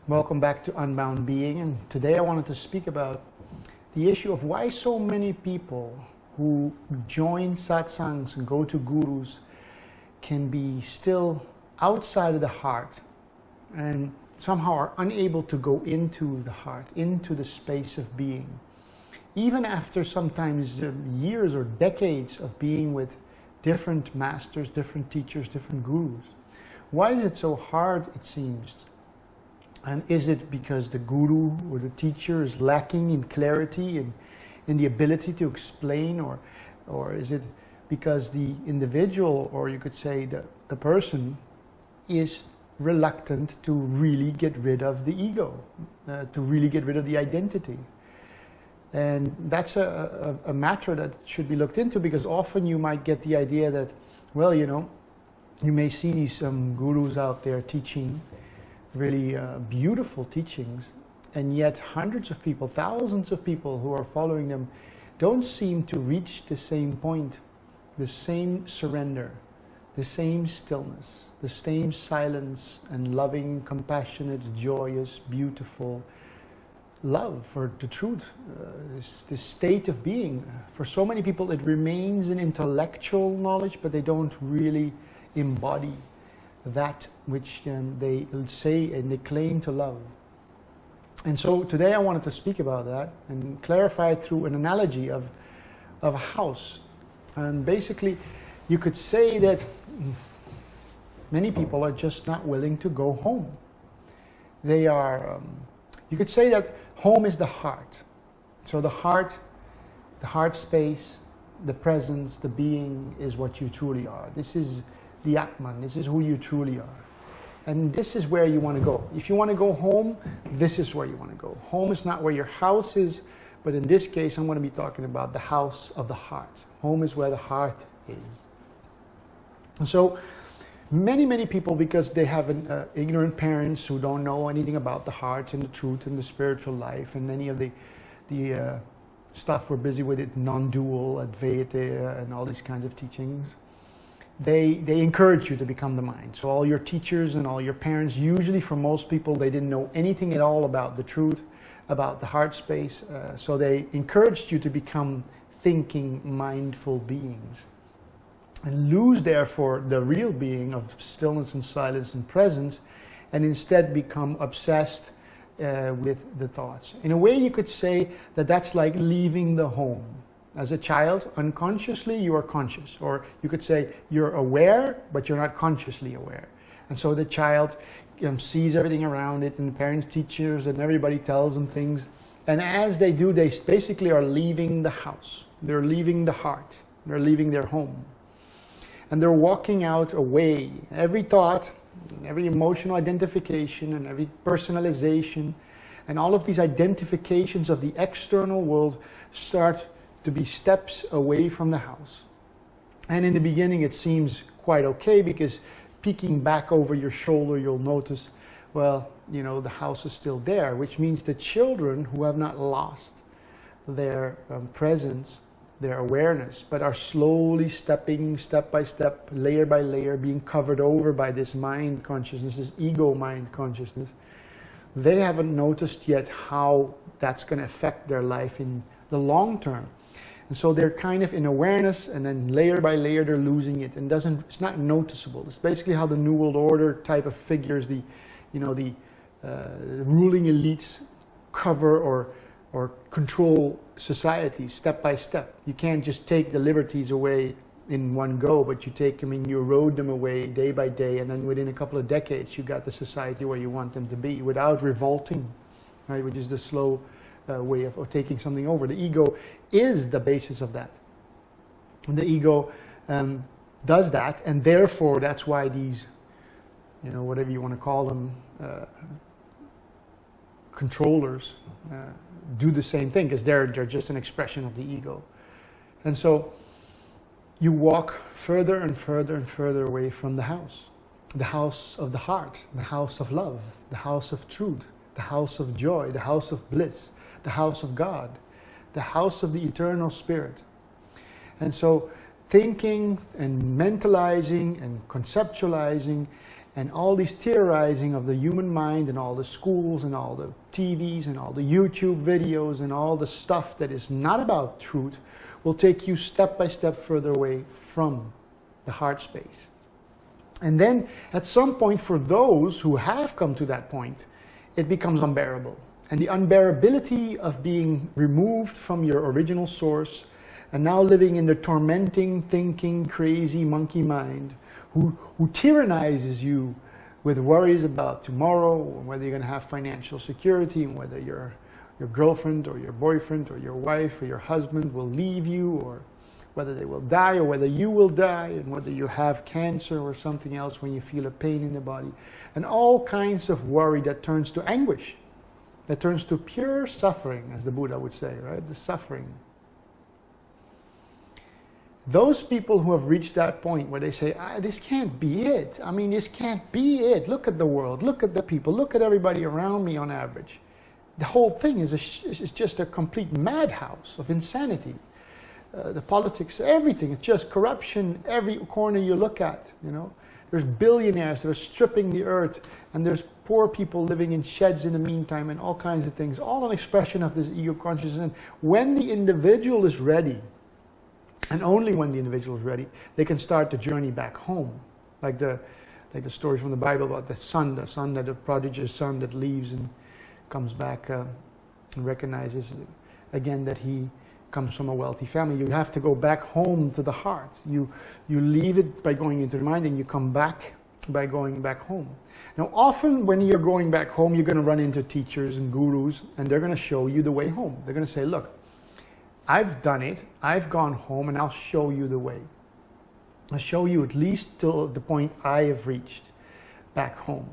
Welcome back to Unbound Being, and today I wanted to speak about the issue of why so many people who join satsangs and go to gurus can be still outside of the heart and somehow are unable to go into the heart, into the space of being. Even after sometimes years or decades of being with different masters, different teachers, different gurus. Why is it so hard, it seems? And is it because the guru or the teacher is lacking in clarity and in the ability to explain, or is it because the individual, or you could say the person, is reluctant to really get rid of the ego, to really get rid of the identity? And that's a matter that should be looked into, because often you might get the idea that, well, you may see these gurus out there teaching really beautiful teachings, and yet hundreds of people, thousands of people who are following them don't seem to reach the same point, the same surrender, the same stillness, the same silence and loving, compassionate, joyous, beautiful love for the truth, this state of being. For so many people it remains an intellectual knowledge, but they don't really embody that which they say and they claim to love. And so today I wanted to speak about that and clarify it through an analogy of a house. And basically you could say that many people are just not willing to go home. They are, you could say that home is the heart. So the heart space, the presence, the being is what you truly are. This is the Atman, this is who you truly are. And this is where you want to go. If you want to go home, this is where you want to go. Home is not where your house is, but in this case I'm going to be talking about the house of the heart. Home is where the heart is. And so many people, because they have ignorant parents who don't know anything about the heart and the truth and the spiritual life and any of the stuff we're busy with, it non-dual, Advaita, and all these kinds of teachings, they encourage you to become the mind. So all your teachers and all your parents, usually for most people, they didn't know anything at all about the truth, about the heart space. So they encouraged you to become thinking, mindful beings, and lose therefore the real being of stillness and silence and presence, and instead become obsessed with the thoughts. In a way you could say that that's like leaving the home. As a child, unconsciously you are conscious, or you could say you're aware but you're not consciously aware. And so the child sees everything around it, and the parents, teachers, and everybody tells them things, and as they do, they basically are leaving the house. They're leaving the heart, they're leaving their home, and they're walking out away. Every thought, every emotional identification, and every personalization, and all of these identifications of the external world start to be steps away from the house. And in the beginning it seems quite okay, because peeking back over your shoulder you'll notice, well, the house is still there, which means the children who have not lost their presence, their awareness, but are slowly stepping step by step, layer by layer, being covered over by this mind consciousness, this ego mind consciousness, they haven't noticed yet how that's going to affect their life in the long term. And so they're kind of in awareness, and then layer by layer they're losing it, and it's not noticeable. It's basically how the New World Order type of figures, the ruling elites cover or control society step by step. You can't just take the liberties away in one go, but you erode them away day by day, and then within a couple of decades you got the society where you want them to be, without revolting, right? Which is the slow way of taking something over. The ego is the basis of that. And the ego does that, and therefore that's why these, whatever you want to call them, controllers do the same thing, because they're just an expression of the ego. And so you walk further and further and further away from the house of the heart, the house of love, the house of truth, the house of joy, the house of bliss, the house of God, the house of the eternal spirit. And so thinking and mentalizing and conceptualizing and all these theorizing of the human mind and all the schools and all the TVs and all the YouTube videos and all the stuff that is not about truth will take you step by step further away from the heart space. And then at some point, for those who have come to that point, it becomes unbearable. And the unbearability of being removed from your original source and now living in the tormenting, thinking, crazy monkey mind who tyrannizes you with worries about tomorrow, or whether you're going to have financial security, and whether your girlfriend or your boyfriend or your wife or your husband will leave you, or whether they will die, or whether you will die, and whether you have cancer or something else when you feel a pain in the body. And all kinds of worry that turns to anguish, that turns to pure suffering, as the Buddha would say, right? The suffering. Those people who have reached that point where they say, this can't be it. I mean, this can't be it. Look at the world. Look at the people. Look at everybody around me on average. The whole thing is just a complete madhouse of insanity. The politics, everything. It's just corruption every corner you look at, you know. There's billionaires that are stripping the earth, and there's poor people living in sheds in the meantime, and all kinds of things. All an expression of this ego consciousness. And when the individual is ready, and only when the individual is ready, they can start the journey back home. Like the stories from the Bible about the prodigious son that leaves and comes back and recognizes again that he comes from a wealthy family. You have to go back home to the heart. You leave it by going into the mind, and you come back by going back home. Now, often when you're going back home, you're going to run into teachers and gurus, and they're going to show you the way home. They're going to say, look, I've done it, I've gone home, and I'll show you the way. I'll show you at least till the point I have reached back home.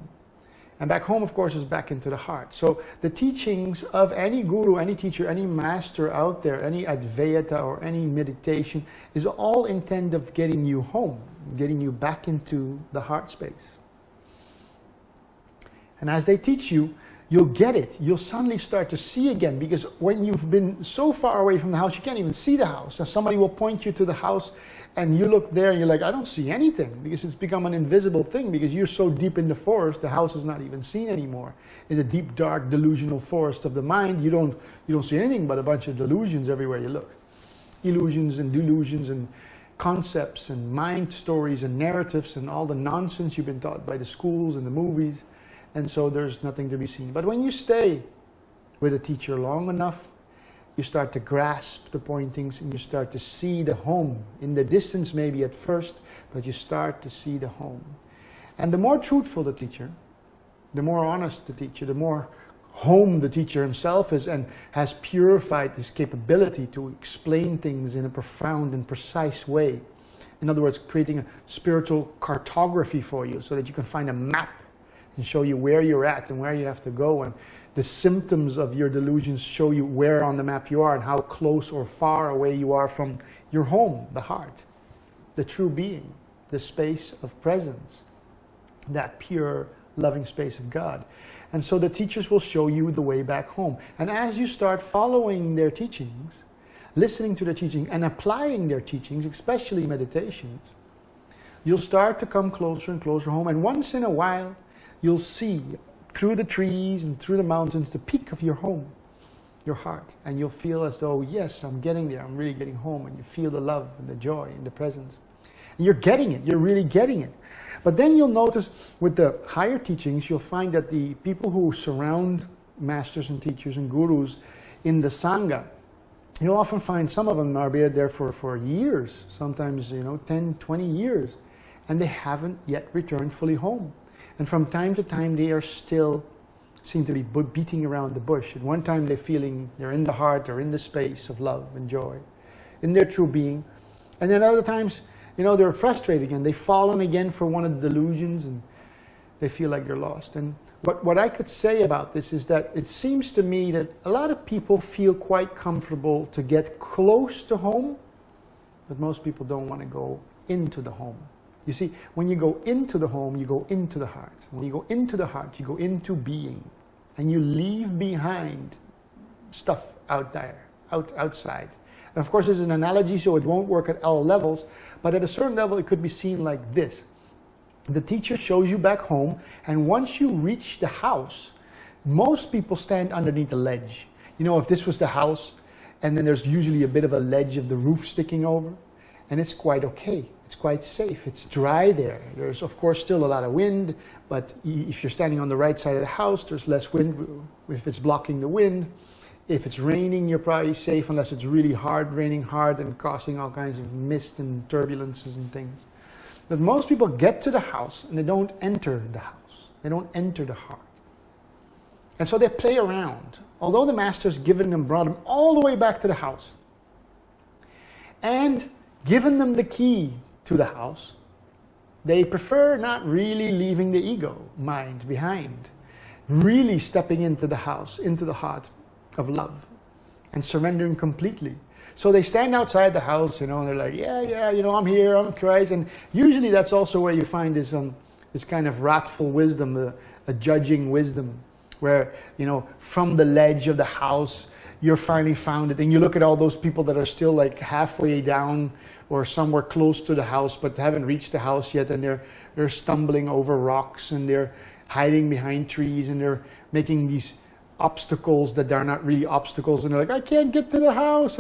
And back home, of course, is back into the heart. So the teachings of any guru, any teacher, any master out there, any Advaita or any meditation is all intent of getting you home, getting you back into the heart space. And as they teach you, you'll get it. You'll suddenly start to see again, because when you've been so far away from the house, you can't even see the house. And somebody will point you to the house, and you look there and you're like, I don't see anything, because it's become an invisible thing, because you're so deep in the forest, the house is not even seen anymore. In the deep, dark, delusional forest of the mind, you don't see anything but a bunch of delusions everywhere you look. Illusions and delusions and concepts and mind stories and narratives and all the nonsense you've been taught by the schools and the movies. And so there's nothing to be seen. But when you stay with a teacher long enough, you start to grasp the pointings, and you start to see the home. In the distance maybe at first, but you start to see the home. And the more truthful the teacher, the more honest the teacher, the more home the teacher himself is, and has purified his capability to explain things in a profound and precise way. In other words, creating a spiritual cartography for you so that you can find a map and show you where you're at and where you have to go, and the symptoms of your delusions show you where on the map you are and how close or far away you are from your home, the heart, the true being, the space of presence, that pure, loving space of God. And so the teachers will show you the way back home. And as you start following their teachings, listening to their teaching and applying their teachings, especially meditations, you'll start to come closer and closer home. And once in a while, you'll see through the trees and through the mountains the peak of your home, your heart. And you'll feel as though, yes, I'm getting there, I'm really getting home. And you feel the love and the joy and the presence. And you're getting it, you're really getting it. But then you'll notice with the higher teachings, you'll find that the people who surround masters and teachers and gurus in the Sangha, you'll often find some of them are there for years, sometimes 10, 20 years, and they haven't yet returned fully home. And from time to time, they are still seem to be beating around the bush. At one time, they're in the heart or in the space of love and joy, in their true being. And then other times, they're frustrated again. They've fallen again for one of the delusions, and they feel like they're lost. And what I could say about this is that it seems to me that a lot of people feel quite comfortable to get close to home, but most people don't want to go into the home. You see, when you go into the home, you go into the heart. When you go into the heart, you go into being. And you leave behind stuff out there, outside. And of course, this is an analogy, so it won't work at all levels. But at a certain level, it could be seen like this. The teacher shows you back home, and once you reach the house, most people stand underneath the ledge. You know, if this was the house, and then there's usually a bit of a ledge of the roof sticking over, and it's quite okay. It's quite safe. It's dry there. There's, of course, still a lot of wind, but if you're standing on the right side of the house, there's less wind if it's blocking the wind. If it's raining, you're probably safe, unless it's really hard, raining hard and causing all kinds of mist and turbulences and things. But most people get to the house and they don't enter the house. They don't enter the heart. And so they play around. Although the master's brought them all the way back to the house and given them the key to the house, they prefer not really leaving the ego mind behind, really stepping into the house, into the heart of love and surrendering completely. So they stand outside the house, you know, and they're like, yeah, you know, I'm here, I'm Christ. And usually that's also where you find this kind of wrathful wisdom, a judging wisdom, where, you know, from the ledge of the house, you're finally found it. And you look at all those people that are still like halfway down or somewhere close to the house, but haven't reached the house yet. And they're stumbling over rocks, and they're hiding behind trees, and they're making these obstacles that are not really obstacles, and they're like, I can't get to the house,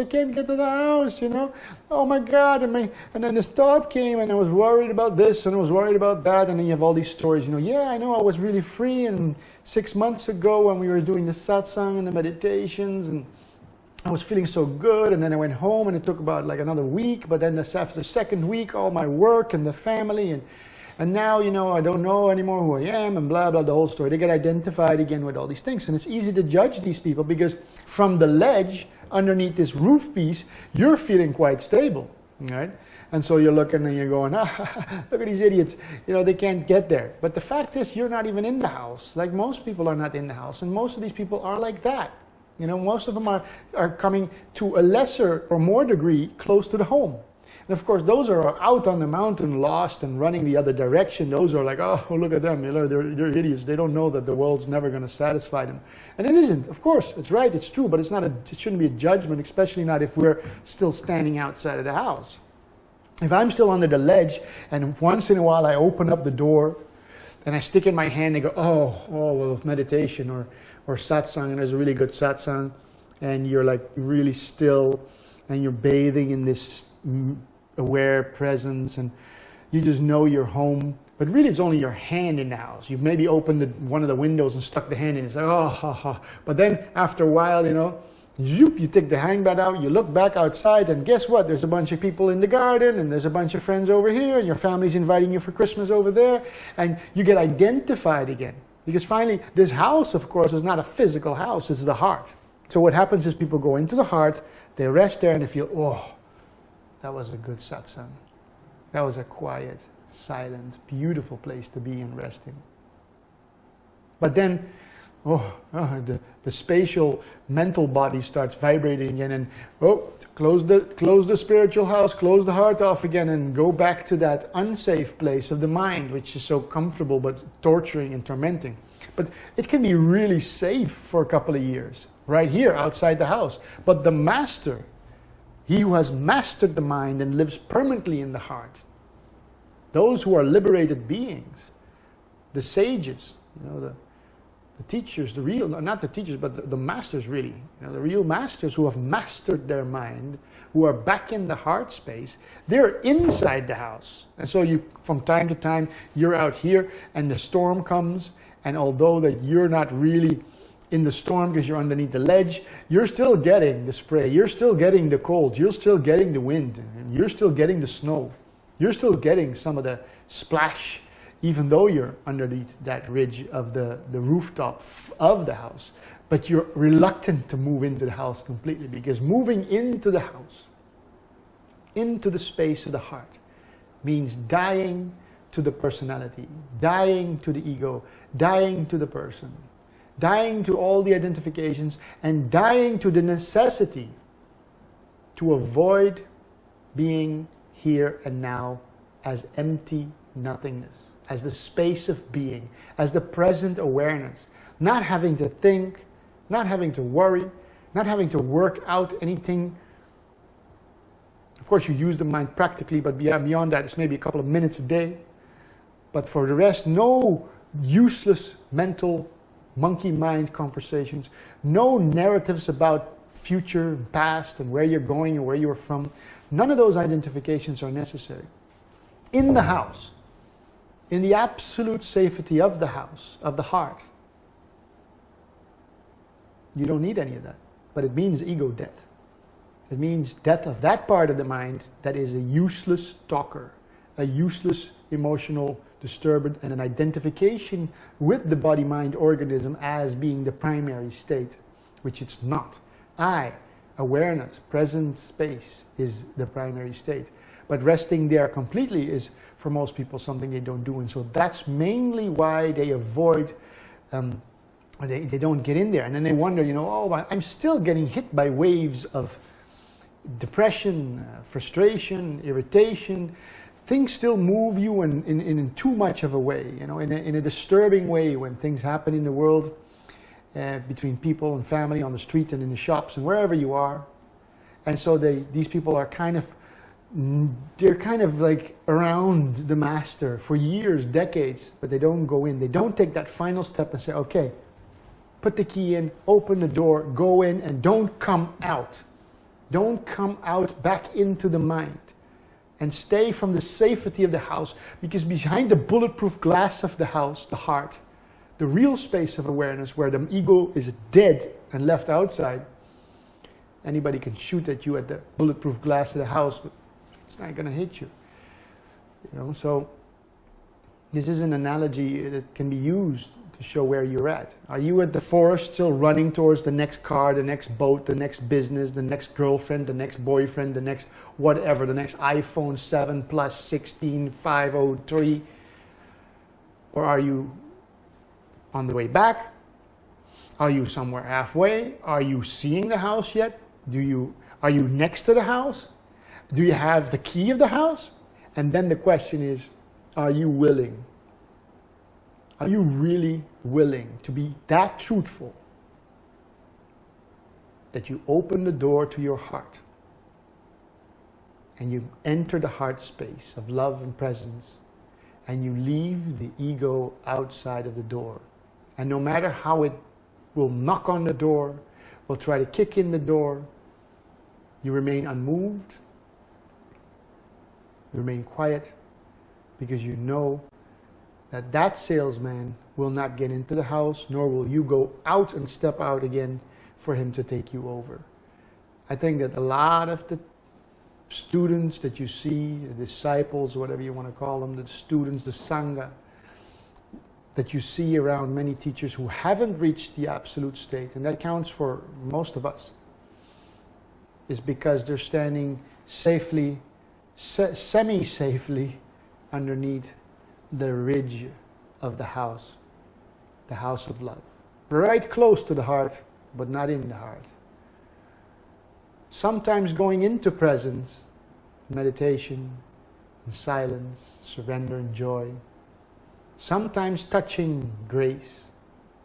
you know, oh my God, and then this thought came, and I was worried about this, and I was worried about that, and then you have all these stories, you know, yeah, I know I was really free, and 6 months ago when we were doing the satsang and the meditations, and I was feeling so good, and then I went home, and it took about like another week, but then after the second week, all my work and the family, and now, you know, I don't know anymore who I am, and blah, blah, the whole story. They get identified again with all these things. And it's easy to judge these people because from the ledge, underneath this roof piece, you're feeling quite stable, right? And so you're looking and you're going, look at these idiots. You know, they can't get there. But the fact is, you're not even in the house. Like most people are not in the house. And most of these people are like that. You know, most of them are coming to a lesser or more degree close to the home. And of course, those are out on the mountain, lost and running the other direction. Those are like, oh, look at them. You know, they're idiots. They don't know that the world's never going to satisfy them. And it isn't. Of course, it's right. It's true. But it shouldn't be a judgment, especially not if we're still standing outside of the house. If I'm still under the ledge, and once in a while I open up the door, and I stick in my hand and go, oh, well, meditation or satsang, and there's a really good satsang, and you're like really still, and you're bathing in this aware presence, and you just know you're home, but really it's only your hand in the house. You've maybe opened one of the windows and stuck the hand in. It's like, oh, ha, ha. But then after a while, you know, you take the handbag out, you look back outside, and guess what? There's a bunch of people in the garden, and there's a bunch of friends over here, and your family's inviting you for Christmas over there, and you get identified again. Because finally, this house, of course, is not a physical house, it's the heart. So what happens is people go into the heart, they rest there, and they feel, oh, that was a good satsang. That was a quiet, silent, beautiful place to be and resting. But then, the spatial mental body starts vibrating again, and close the spiritual house, close the heart off again, and go back to that unsafe place of the mind, which is so comfortable but torturing and tormenting. But it can be really safe for a couple of years, right here outside the house. But the master, he who has mastered the mind and lives permanently in the heart, those who are liberated beings, the sages, you know, the teachers, not the teachers, but the masters really, you know, the real masters who have mastered their mind, who are back in the heart space, they're inside the house. And so from time to time, you're out here and the storm comes, and although that you're not really in the storm because you're underneath the ledge, you're still getting the spray, you're still getting the cold, you're still getting the wind, and you're still getting the snow. You're still getting some of the splash, even though you're underneath that ridge of the rooftop of the house. But you're reluctant to move into the house completely, because moving into the house, into the space of the heart, means dying to the personality, dying to the ego, dying to the person, dying to all the identifications, and dying to the necessity to avoid being here and now as empty nothingness, as the space of being, as the present awareness, not having to think, not having to worry, not having to work out anything. Of course, you use the mind practically, but beyond that, it's maybe a couple of minutes a day. But for the rest, no useless mental monkey mind conversations, no narratives about future, past, and where you're going and where you're from. None of those identifications are necessary. In the house, in the absolute safety of the house, of the heart, you don't need any of that. But it means ego death. It means death of that part of the mind that is a useless talker, a useless emotional disturbance, and an identification with the body-mind organism as being the primary state, which it's not. Awareness, present space is the primary state. But resting there completely is, for most people, something they don't do. And so that's mainly why they avoid, they don't get in there. And then they wonder, oh, I'm still getting hit by waves of depression, frustration, irritation. Things still move you in too much of a way, in a disturbing way when things happen in the world between people and family, on the street and in the shops and wherever you are. And so these people are they're kind of like around the master for years, decades, but they don't go in. They don't take that final step and say, okay, put the key in, open the door, go in, and don't come out. Don't come out back into the mind. And stay from the safety of the house, because behind the bulletproof glass of the house, the heart, the real space of awareness where the ego is dead and left outside, anybody can shoot at you at the bulletproof glass of the house, but it's not going to hit you. So this is an analogy that can be used to show where you're at. Are you at the forest still running towards the next car, the next boat, the next business, the next girlfriend, the next boyfriend, the next whatever, the next iPhone 7 Plus 16 503? Or are you on the way back? Are you somewhere halfway? Are you seeing the house yet? Are you next to the house? Do you have the key of the house? And then the question is, are you willing? Are you really willing to be that truthful that you open the door to your heart and you enter the heart space of love and presence, and you leave the ego outside of the door? And no matter how it will knock on the door, will try to kick in the door, you remain unmoved, you remain quiet, because you know that salesman will not get into the house, nor will you go out and step out again for him to take you over. I think that a lot of the students that you see, the disciples, whatever you want to call them, the students, the Sangha, that you see around many teachers who haven't reached the absolute state, and that counts for most of us, is because they're standing safely, semi-safely underneath the ridge of the house of love. Right close to the heart, but not in the heart. Sometimes going into presence, meditation, and silence, surrender and joy. Sometimes touching grace,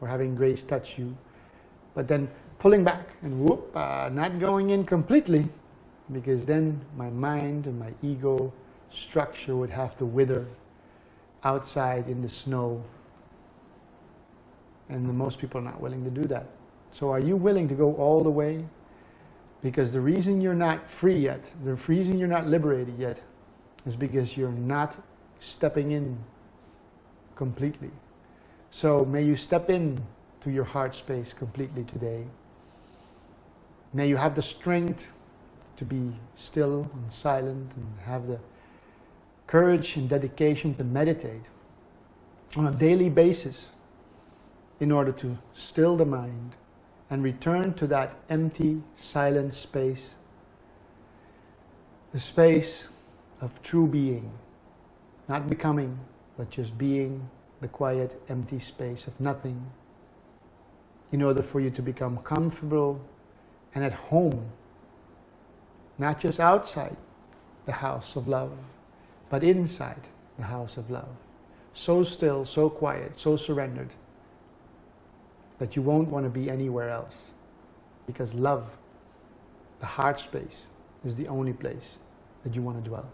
or having grace touch you, but then pulling back and whoop, not going in completely, because then my mind and my ego structure would have to wither outside in the snow, and most people are not willing to do that. So are you willing to go all the way? Because the reason you're not free yet, the reason you're not liberated yet, is because you're not stepping in completely. So may you step in to your heart space completely today. May you have the strength to be still and silent, and have the courage and dedication to meditate on a daily basis in order to still the mind and return to that empty, silent space, the space of true being, not becoming, but just being, the quiet, empty space of nothing, in order for you to become comfortable and at home, not just outside the house of love, but inside the house of love. So still, so quiet, so surrendered, that you won't want to be anywhere else. Because love, the heart space, is the only place that you want to dwell.